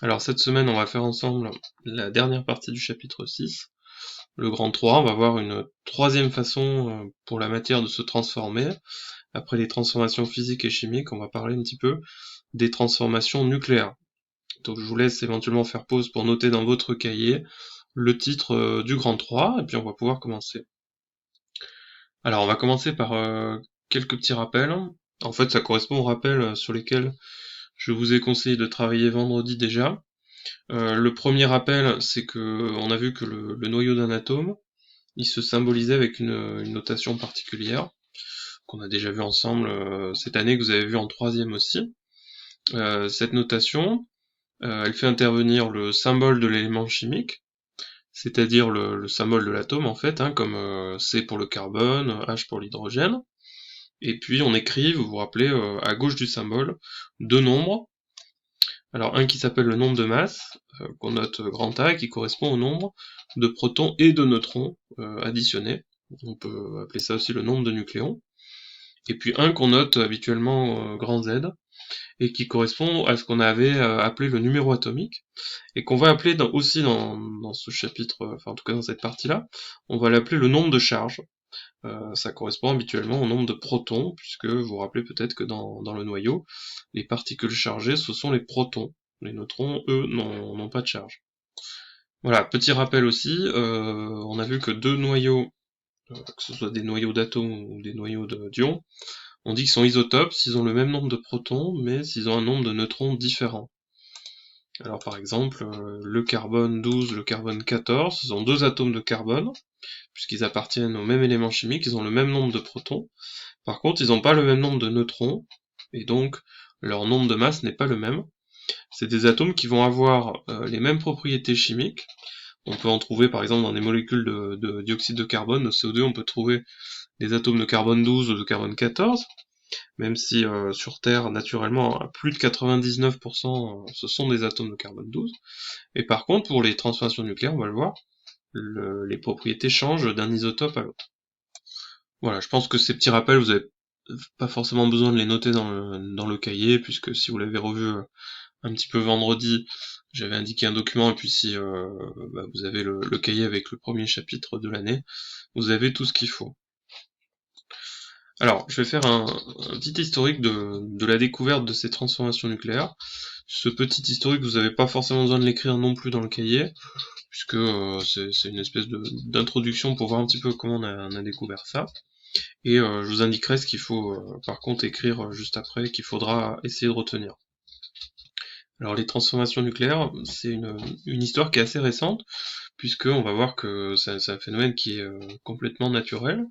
Alors cette semaine, on va faire ensemble la dernière partie du chapitre 6, le grand 3. On va voir une troisième façon pour la matière de se transformer. Après les transformations physiques et chimiques, on va parler un petit peu des transformations nucléaires. Donc je vous laisse éventuellement faire pause pour noter dans votre cahier le titre du grand 3, et puis on va pouvoir commencer. Alors on va commencer par quelques petits rappels. En fait, ça correspond aux rappels sur lesquels je vous ai conseillé de travailler vendredi déjà. Le premier rappel, c'est que on a vu que le noyau d'un atome, il se symbolisait avec une notation particulière, qu'on a déjà vu ensemble cette année, que vous avez vu en troisième aussi. Cette notation, elle fait intervenir le symbole de l'élément chimique, c'est-à-dire le symbole de l'atome en fait, hein, comme C pour le carbone, H pour l'hydrogène, et puis on écrit, vous vous rappelez, à gauche du symbole, deux nombres. Alors un qui s'appelle le nombre de masse, qu'on note grand A, qui correspond au nombre de protons et de neutrons additionnés. On peut appeler ça aussi le nombre de nucléons. Et puis un qu'on note habituellement grand Z, et qui correspond à ce qu'on avait appelé le numéro atomique, et qu'on va appeler aussi dans ce chapitre, enfin en tout cas dans cette partie-là, on va l'appeler le nombre de charges. Ça correspond habituellement au nombre de protons, puisque vous vous rappelez peut-être que dans le noyau, les particules chargées, ce sont les protons. Les neutrons, eux, n'ont pas de charge. Voilà, petit rappel aussi, on a vu que deux noyaux, que ce soit des noyaux d'atomes ou des noyaux d'ions, on dit qu'ils sont isotopes s'ils ont le même nombre de protons, mais s'ils ont un nombre de neutrons différent. Alors par exemple, le carbone 12, le carbone 14, ce sont deux atomes de carbone, puisqu'ils appartiennent au même élément chimique, ils ont le même nombre de protons. Par contre, ils n'ont pas le même nombre de neutrons, et donc leur nombre de masse n'est pas le même. C'est des atomes qui vont avoir les mêmes propriétés chimiques. On peut en trouver par exemple dans des molécules de dioxyde de carbone, de CO2, on peut trouver des atomes de carbone 12 ou de carbone 14, même si sur Terre, naturellement, à plus de 99%, ce sont des atomes de carbone 12. Et par contre, pour les transformations nucléaires, on va le voir, les propriétés changent d'un isotope à l'autre. Voilà, je pense que ces petits rappels, vous avez pas forcément besoin de les noter dans le cahier, puisque si vous l'avez revu un petit peu vendredi, j'avais indiqué un document, et puis si vous avez le cahier avec le premier chapitre de l'année, vous avez tout ce qu'il faut. Alors, je vais faire un petit historique de la découverte de ces transformations nucléaires. Ce petit historique, vous n'avez pas forcément besoin de l'écrire non plus dans le cahier, puisque c'est une espèce d'introduction pour voir un petit peu comment on a découvert ça. Et je vous indiquerai ce qu'il faut par contre écrire juste après, qu'il faudra essayer de retenir. Alors les transformations nucléaires, c'est une histoire qui est assez récente, puisqu'on va voir que c'est un phénomène qui est complètement naturel,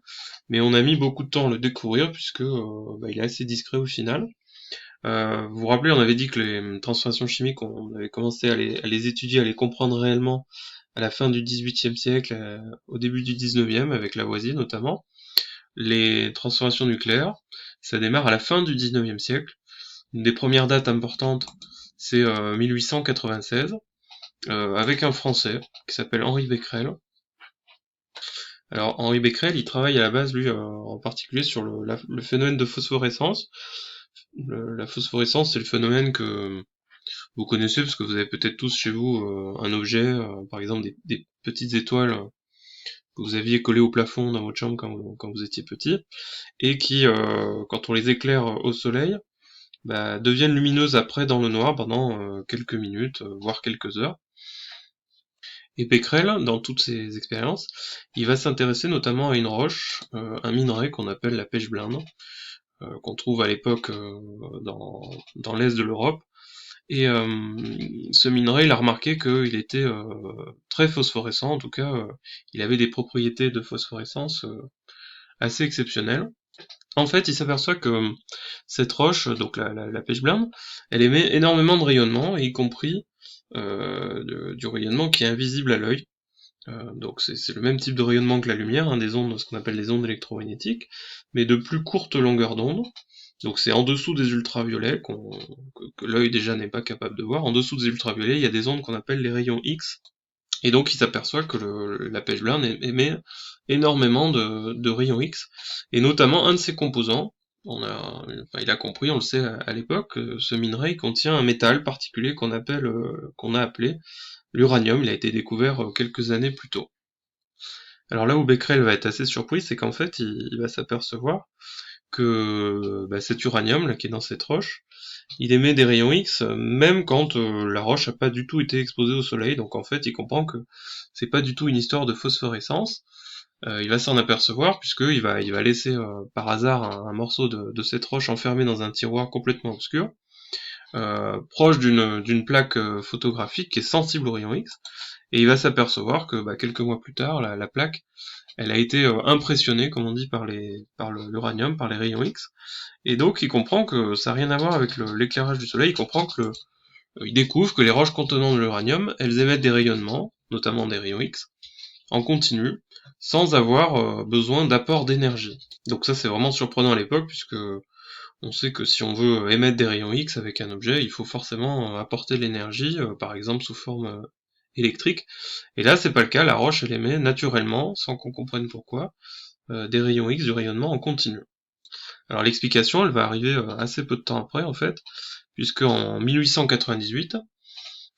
mais on a mis beaucoup de temps à le découvrir, puisque il est assez discret au final. Vous vous rappelez, on avait dit que les transformations chimiques, on avait commencé à les étudier, à les comprendre réellement à la fin du XVIIIe siècle, au début du XIXe, avec Lavoisier notamment. Les transformations nucléaires, ça démarre à la fin du XIXe siècle. Une des premières dates importantes, c'est 1896, avec un Français qui s'appelle Henri Becquerel. Alors Henri Becquerel, il travaille à la base, lui, en particulier sur le phénomène de phosphorescence. La phosphorescence, c'est le phénomène que vous connaissez, parce que vous avez peut-être tous chez vous un objet, par exemple des petites étoiles que vous aviez collées au plafond dans votre chambre quand vous étiez petit, et qui, quand on les éclaire au soleil, deviennent lumineuses après dans le noir pendant quelques minutes, voire quelques heures. Et Becquerel, dans toutes ses expériences, il va s'intéresser notamment à une roche, un minerai qu'on appelle la pêche blinde, qu'on trouve à l'époque dans l'est de l'Europe. Et ce minerai, il a remarqué qu'il était très phosphorescent, en tout cas, il avait des propriétés de phosphorescence assez exceptionnelles. En fait, il s'aperçoit que cette roche, donc la pêche blinde, elle émet énormément de rayonnement, y compris du rayonnement qui est invisible à l'œil. Donc c'est le même type de rayonnement que la lumière, hein, des ondes, ce qu'on appelle les ondes électromagnétiques, mais de plus courte longueur d'onde. Donc c'est en dessous des ultraviolets que l'œil déjà n'est pas capable de voir. En dessous des ultraviolets, il y a des ondes qu'on appelle les rayons X. Et donc il s'aperçoit que la pêche blinde émet énormément de rayons X, et notamment un de ses composants, il a compris, on le sait à l'époque, que ce minerai contient un métal particulier qu'on a appelé l'uranium. Il a été découvert quelques années plus tôt. Alors là où Becquerel va être assez surpris, c'est qu'en fait, il va s'apercevoir que cet uranium là, qui est dans cette roche, il émet des rayons X même quand la roche n'a pas du tout été exposée au soleil. Donc en fait, il comprend que c'est pas du tout une histoire de phosphorescence. Il va s'en apercevoir puisqu'il va laisser par hasard un morceau de cette roche enfermé dans un tiroir complètement obscur, proche d'une plaque photographique qui est sensible aux rayons X, et il va s'apercevoir que quelques mois plus tard, la plaque, elle a été impressionnée, comme on dit, par l'uranium, par les rayons X, et donc il comprend que ça n'a rien à voir avec l'éclairage du soleil. Il comprend que il découvre que les roches contenant de l'uranium, elles émettent des rayonnements, notamment des rayons X, en continu, sans avoir besoin d'apport d'énergie. Donc ça c'est vraiment surprenant à l'époque, puisque on sait que si on veut émettre des rayons X avec un objet, il faut forcément apporter de l'énergie, par exemple sous forme électrique. Et là c'est pas le cas, la roche elle émet naturellement, sans qu'on comprenne pourquoi, des rayons X, du rayonnement en continu. Alors l'explication elle va arriver assez peu de temps après en fait, puisque en 1898,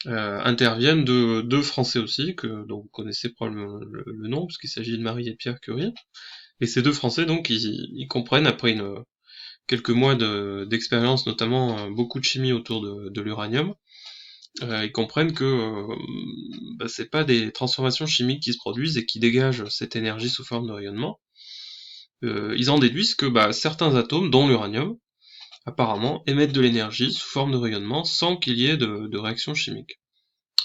interviennent deux Français aussi, dont vous connaissez probablement le nom, puisqu'il s'agit de Marie et Pierre Curie. Et ces deux Français, donc, ils comprennent, après quelques mois d'expérience, notamment beaucoup de chimie autour de l'uranium, ils comprennent que c'est pas des transformations chimiques qui se produisent et qui dégagent cette énergie sous forme de rayonnement. Ils en déduisent que certains atomes, dont l'uranium, apparemment, émettent de l'énergie sous forme de rayonnement sans qu'il y ait de réaction chimique.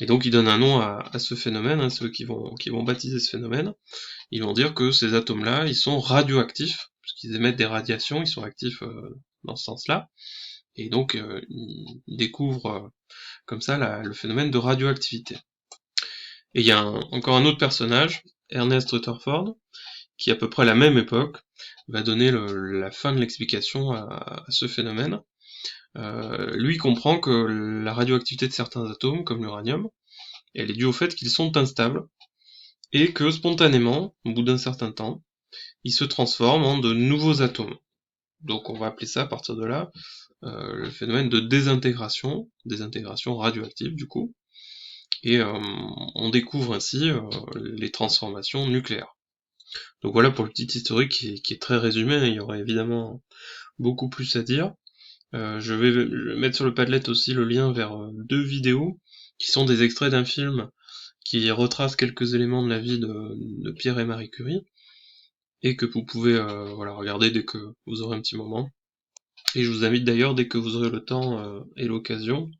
Et donc ils donnent un nom à ce phénomène, hein, ceux qui vont baptiser ce phénomène. Ils vont dire que ces atomes-là, ils sont radioactifs, puisqu'ils émettent des radiations, ils sont actifs dans ce sens-là. Et donc ils découvrent comme ça le phénomène de radioactivité. Et il y a encore un autre personnage, Ernest Rutherford, qui à peu près à la même époque va donner la fin de l'explication à ce phénomène. Lui comprend que la radioactivité de certains atomes, comme l'uranium, elle est due au fait qu'ils sont instables, et que spontanément, au bout d'un certain temps, ils se transforment en de nouveaux atomes. Donc on va appeler ça à partir de là le phénomène de désintégration radioactive du coup, et on découvre ainsi les transformations nucléaires. Donc voilà pour le petit historique qui est très résumé, il y aurait évidemment beaucoup plus à dire. Je vais mettre sur le Padlet aussi le lien vers deux vidéos qui sont des extraits d'un film qui retrace quelques éléments de la vie de Pierre et Marie Curie, et que vous pouvez regarder dès que vous aurez un petit moment. Et je vous invite d'ailleurs, dès que vous aurez le temps et l'occasion,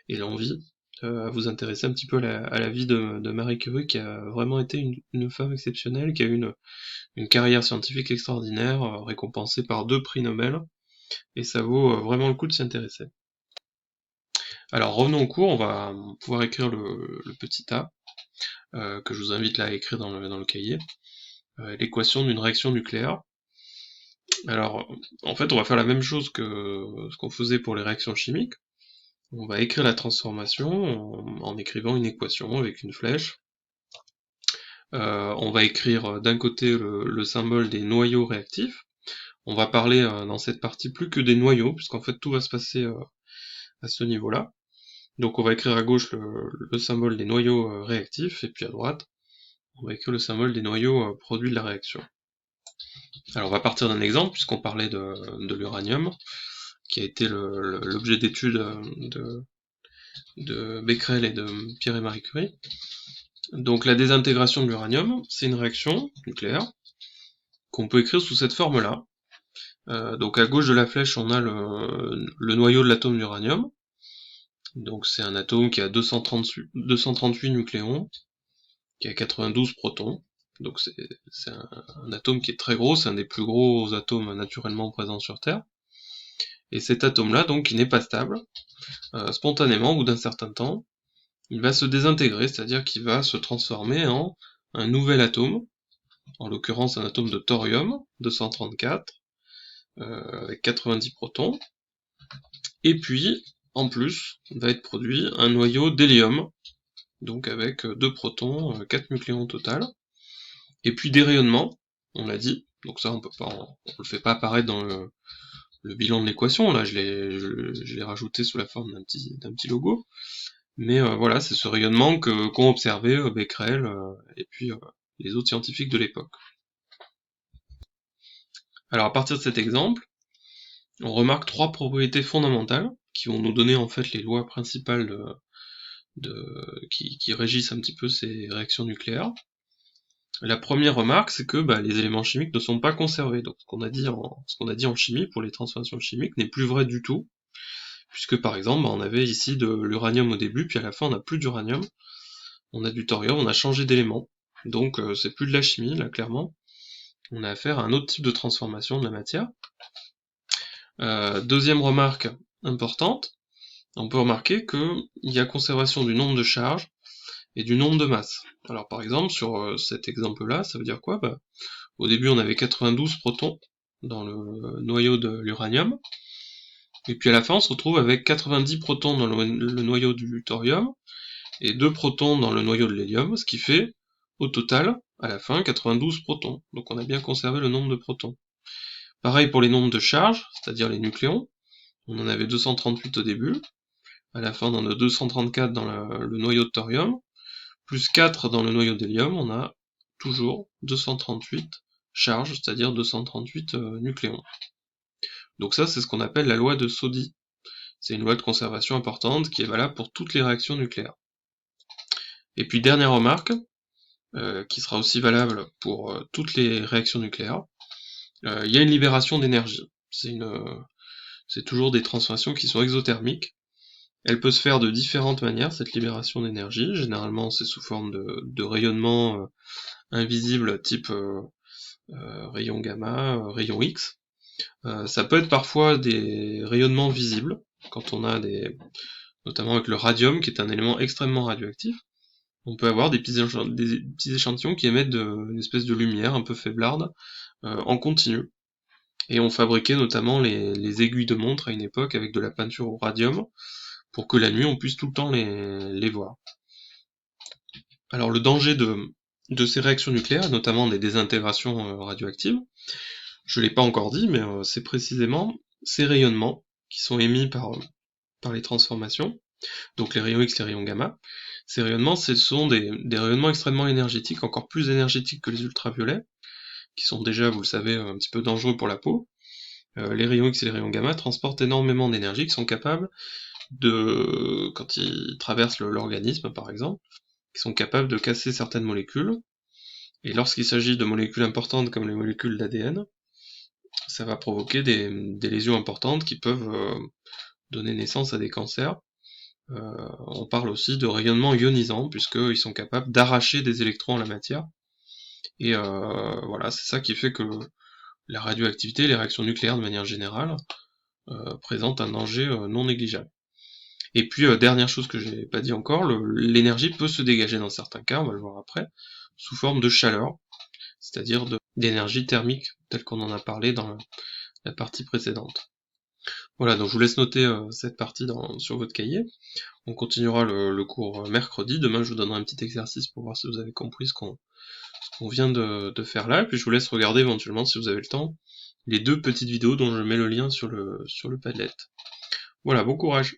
et l'envie, à vous intéresser un petit peu à la vie de Marie Curie, qui a vraiment été une femme exceptionnelle, qui a eu une carrière scientifique extraordinaire, récompensée par 2 prix Nobel, et ça vaut vraiment le coup de s'y intéresser. Alors revenons au cours, on va pouvoir écrire le petit A, que je vous invite là à écrire dans le cahier, l'équation d'une réaction nucléaire. Alors, en fait, on va faire la même chose que ce qu'on faisait pour les réactions chimiques. On va écrire la transformation en écrivant une équation avec une flèche. On va écrire d'un côté le symbole des noyaux réactifs. On va parler dans cette partie plus que des noyaux, puisqu'en fait tout va se passer à ce niveau-là. Donc on va écrire à gauche le symbole des noyaux réactifs, et puis à droite, on va écrire le symbole des noyaux produits de la réaction. Alors on va partir d'un exemple, puisqu'on parlait de l'uranium, qui a été l'objet d'étude de Becquerel et de Pierre et Marie Curie. Donc la désintégration de l'uranium, c'est une réaction nucléaire qu'on peut écrire sous cette forme-là. Donc à gauche de la flèche, on a le noyau de l'atome d'uranium. Donc c'est un atome qui a 238 nucléons, qui a 92 protons. Donc c'est un atome qui est très gros, c'est un des plus gros atomes naturellement présents sur Terre. Et cet atome-là, donc, qui n'est pas stable, spontanément, au bout d'un certain temps, il va se désintégrer, c'est-à-dire qu'il va se transformer en un nouvel atome, en l'occurrence un atome de thorium, 234, avec 90 protons, et puis, en plus, va être produit un noyau d'hélium, donc avec 2 protons, 4 nucléons au total, et puis des rayonnements, on l'a dit, donc ça on le fait pas apparaître bilan de l'équation, là je l'ai rajouté sous la forme d'un petit logo, mais voilà, c'est ce rayonnement qu'ont observé Becquerel et puis les autres scientifiques de l'époque. Alors à partir de cet exemple, on remarque trois propriétés fondamentales qui vont nous donner en fait les lois principales qui régissent un petit peu ces réactions nucléaires. La première remarque, c'est que les éléments chimiques ne sont pas conservés. Donc ce qu'on a dit en chimie pour les transformations chimiques n'est plus vrai du tout, puisque par exemple on avait ici de l'uranium au début, puis à la fin on n'a plus d'uranium, on a du thorium, on a changé d'élément. Donc c'est plus de la chimie là clairement. On a affaire à un autre type de transformation de la matière. Deuxième remarque importante, on peut remarquer qu'il y a conservation du nombre de charges et du nombre de masses. Alors par exemple, sur cet exemple-là, ça veut dire quoi? Au début, on avait 92 protons dans le noyau de l'uranium, et puis à la fin, on se retrouve avec 90 protons dans le noyau du thorium, et 2 protons dans le noyau de l'hélium, ce qui fait, au total, à la fin, 92 protons. Donc on a bien conservé le nombre de protons. Pareil pour les nombres de charges, c'est-à-dire les nucléons. On en avait 238 au début, à la fin on en a 234 dans le noyau de thorium, plus 4 dans le noyau d'hélium, on a toujours 238 charges, c'est-à-dire 238 nucléons. Donc ça, c'est ce qu'on appelle la loi de Soddy. C'est une loi de conservation importante qui est valable pour toutes les réactions nucléaires. Et puis dernière remarque, qui sera aussi valable pour toutes les réactions nucléaires, il y a une libération d'énergie. C'est toujours des transformations qui sont exothermiques. Elle peut se faire de différentes manières, cette libération d'énergie. Généralement, c'est sous forme de rayonnement invisible type rayon gamma, rayon X. Ça peut être parfois des rayonnements visibles, quand on a notamment avec le radium, qui est un élément extrêmement radioactif. On peut avoir des petits échantillons qui émettent une espèce de lumière un peu faiblarde en continu. Et on fabriquait notamment les aiguilles de montre à une époque avec de la peinture au radium, pour que la nuit on puisse tout le temps les voir. Alors le danger de ces réactions nucléaires, notamment des désintégrations radioactives, je l'ai pas encore dit, mais c'est précisément ces rayonnements qui sont émis par les transformations, donc les rayons X, les rayons gamma. Ces rayonnements, ce sont des rayonnements extrêmement énergétiques, encore plus énergétiques que les ultraviolets, qui sont déjà, vous le savez, un petit peu dangereux pour la peau. Les rayons X et les rayons gamma transportent énormément d'énergie, qui sont capables quand ils traversent l'organisme par exemple, qui sont capables de casser certaines molécules, et lorsqu'il s'agit de molécules importantes comme les molécules d'ADN, ça va provoquer des lésions importantes qui peuvent donner naissance à des cancers. On parle aussi de rayonnement ionisant, puisqu'ils sont capables d'arracher des électrons à la matière, et voilà, c'est ça qui fait que la radioactivité et les réactions nucléaires de manière générale présentent un danger non négligeable. Et puis, dernière chose que j'ai pas dit encore, l'énergie peut se dégager dans certains cas, on va le voir après, sous forme de chaleur, c'est-à-dire d'énergie thermique, telle qu'on en a parlé dans la partie précédente. Voilà, donc je vous laisse noter cette partie sur votre cahier. On continuera le cours mercredi, demain je vous donnerai un petit exercice pour voir si vous avez compris ce qu'on vient de faire là, et puis je vous laisse regarder éventuellement, si vous avez le temps, les deux petites vidéos dont je mets le lien sur le Padlet. Voilà, bon courage!